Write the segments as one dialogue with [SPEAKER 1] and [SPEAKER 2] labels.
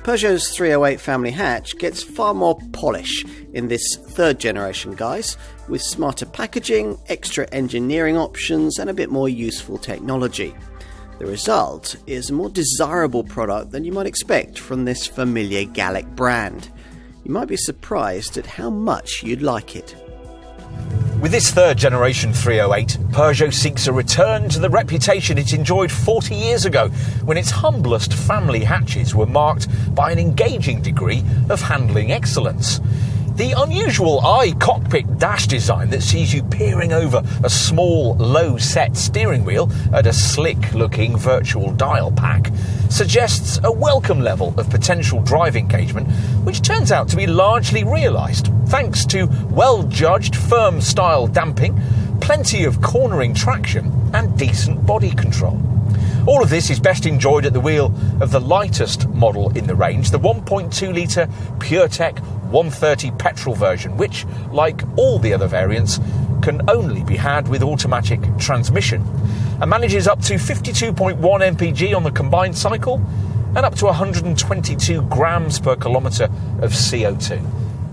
[SPEAKER 1] Peugeot's 308 family hatch gets far more polish in this third generation, guys, with smarter packaging, extra engineering options and a bit more useful technology. The result is a more desirable product than you might expect from this familiar Gallic brand. You might be surprised at how much you'd like it.
[SPEAKER 2] With this third generation 308, Peugeot seeks a return to the reputation it enjoyed 40 years ago, when its humblest family hatches were marked by an engaging degree of handling excellence. The unusual cockpit dash design that sees you peering over a small, low-set steering wheel at a slick-looking virtual dial pack suggests a welcome level of potential drive engagement, which turns out to be largely realised, thanks to well-judged firm-style damping, plenty of cornering traction and decent body control. All of this is best enjoyed at the wheel of the lightest model in the range, the 1.2-litre PureTech 130 petrol version, which, like all the other variants, can only be had with automatic transmission and manages up to 52.1 mpg on the combined cycle and up to 122 grams per kilometre of CO2.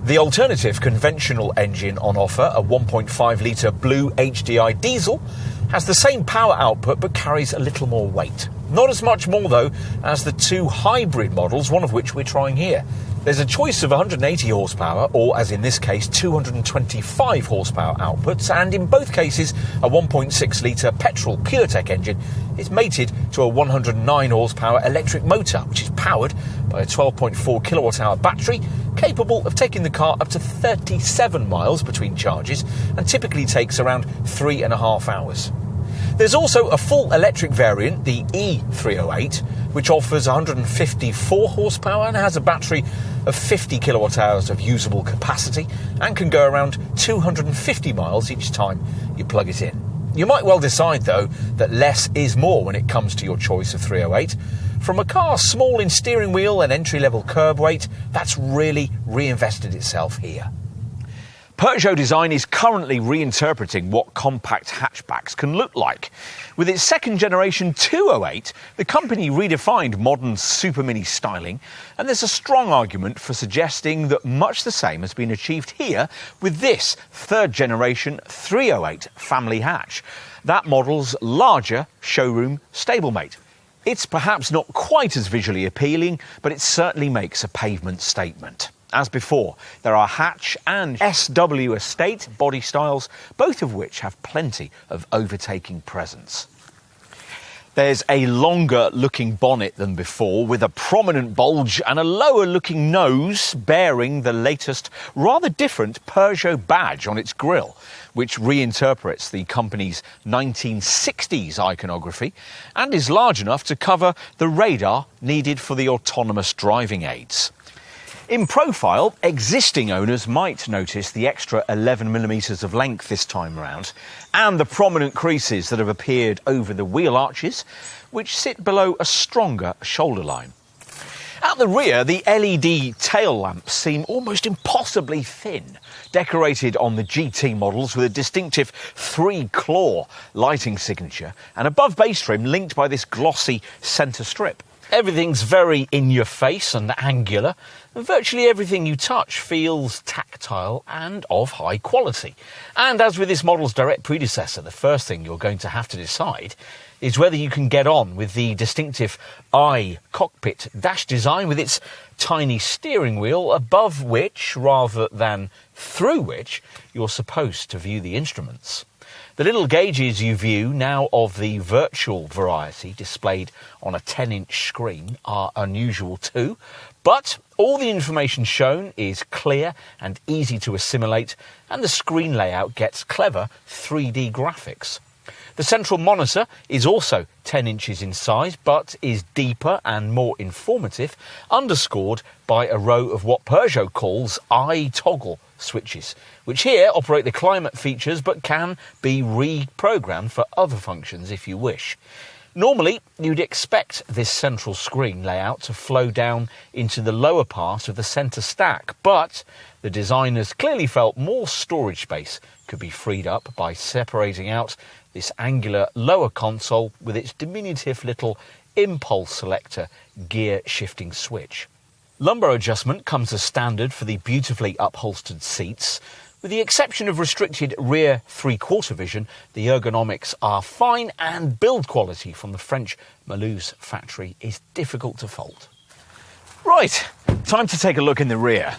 [SPEAKER 2] The alternative conventional engine on offer, a 1.5-litre BlueHDi diesel, has the same power output but carries a little more weight. Not as much more, though, as the two hybrid models, one of which we're trying here. There's a choice of 180 horsepower, or as in this case, 225 horsepower outputs, and in both cases, a 1.6-litre petrol PureTech engine is mated to a 109 horsepower electric motor, which is powered by a 12.4 kilowatt-hour battery, capable of taking the car up to 37 miles between charges, and typically takes around 3.5 hours. There's also a full electric variant, the E308, which offers 154 horsepower and has a battery of 50 kilowatt hours of usable capacity and can go around 250 miles each time you plug it in. You might well decide, though, that less is more when it comes to your choice of 308. From a car small in steering wheel and entry-level curb weight, that's really reinvested itself here. Peugeot Design is currently reinterpreting what compact hatchbacks can look like. With its second-generation 208, the company redefined modern super mini styling, and there's a strong argument for suggesting that much the same has been achieved here with this third-generation 308 family hatch, that model's larger showroom stablemate. It's perhaps not quite as visually appealing, but it certainly makes a pavement statement. As before, there are hatch and SW estate body styles, both of which have plenty of overtaking presence. There's a longer-looking bonnet than before, with a prominent bulge and a lower-looking nose bearing the latest, rather different Peugeot badge on its grille, which reinterprets the company's 1960s iconography and is large enough to cover the radar needed for the autonomous driving aids. In profile, existing owners might notice the extra 11mm of length this time round, and the prominent creases that have appeared over the wheel arches, which sit below a stronger shoulder line. At the rear, the LED tail lamps seem almost impossibly thin, decorated on the GT models with a distinctive 3-claw lighting signature, and above base trim linked by this glossy centre strip. Everything's very in your face and angular, and virtually everything you touch feels tactile and of high quality. And as with this model's direct predecessor, the first thing you're going to have to decide is whether you can get on with the distinctive cockpit dash design with its tiny steering wheel, above which, rather than through which, you're supposed to view the instruments. The little gauges you view now of the virtual variety displayed on a 10-inch screen are unusual too, but all the information shown is clear and easy to assimilate, and the screen layout gets clever 3D graphics. The central monitor is also 10 inches in size, but is deeper and more informative, underscored by a row of what Peugeot calls toggle switches, which here operate the climate features but can be reprogrammed for other functions if you wish. Normally, you'd expect this central screen layout to flow down into the lower part of the centre stack, but the designers clearly felt more storage space could be freed up by separating out this angular lower console with its diminutive little impulse selector gear shifting switch. Lumbar adjustment comes as standard for the beautifully upholstered seats. With the exception of restricted rear three-quarter vision, the ergonomics are fine and build quality from the French Mulhouse factory is difficult to fault. Right, time to take a look in the rear.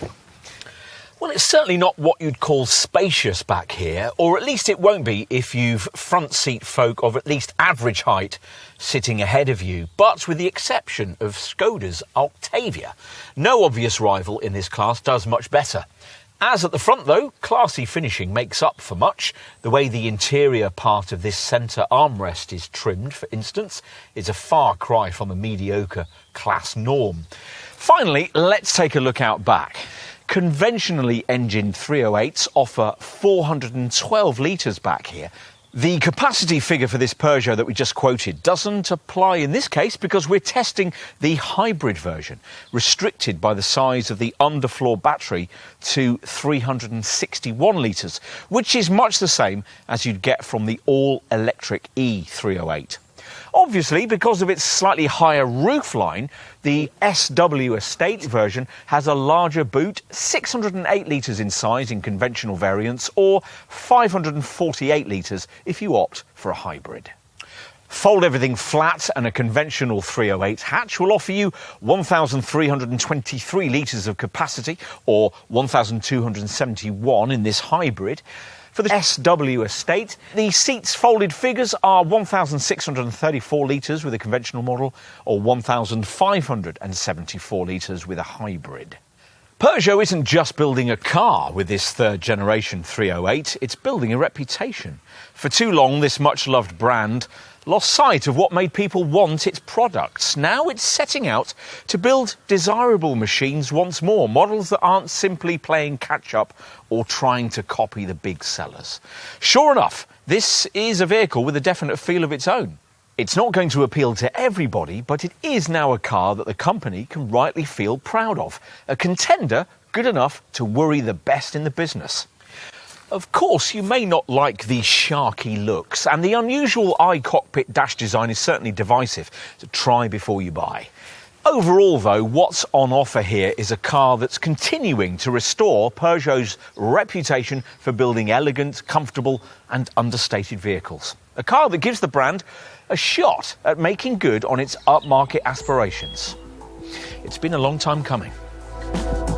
[SPEAKER 2] Well, it's certainly not what you'd call spacious back here, or at least it won't be if you've front seat folk of at least average height sitting ahead of you. But with the exception of Skoda's Octavia, no obvious rival in this class does much better. As at the front though, classy finishing makes up for much. The way the interior part of this centre armrest is trimmed, for instance, is a far cry from a mediocre class norm. Finally, let's take a look out back. Conventionally engined 308s offer 412 litres back here. The capacity figure for this Peugeot that we just quoted doesn't apply in this case because we're testing the hybrid version, restricted by the size of the underfloor battery to 361 litres, which is much the same as you'd get from the all-electric E308. Obviously, because of its slightly higher roofline, the SW Estate version has a larger boot, 608 litres in size in conventional variants, or 548 litres if you opt for a hybrid. Fold everything flat and a conventional 308 hatch will offer you 1,323 litres of capacity, or 1,271 in this hybrid. For the SW Estate, the seats folded figures are 1,634 litres with a conventional model, or 1,574 litres with a hybrid. Peugeot isn't just building a car with this third generation 308, it's building a reputation. For too long, this much-loved brand lost sight of what made people want its products. Now it's setting out to build desirable machines once more, models that aren't simply playing catch-up or trying to copy the big sellers. Sure enough, this is a vehicle with a definite feel of its own. It's not going to appeal to everybody, but it is now a car that the company can rightly feel proud of. A contender good enough to worry the best in the business. Of course, you may not like the sharky looks, and the unusual i-cockpit dash design is certainly divisive, so try before you buy. Overall, though, what's on offer here is a car that's continuing to restore Peugeot's reputation for building elegant, comfortable and understated vehicles. A car that gives the brand a shot at making good on its upmarket aspirations. It's been a long time coming.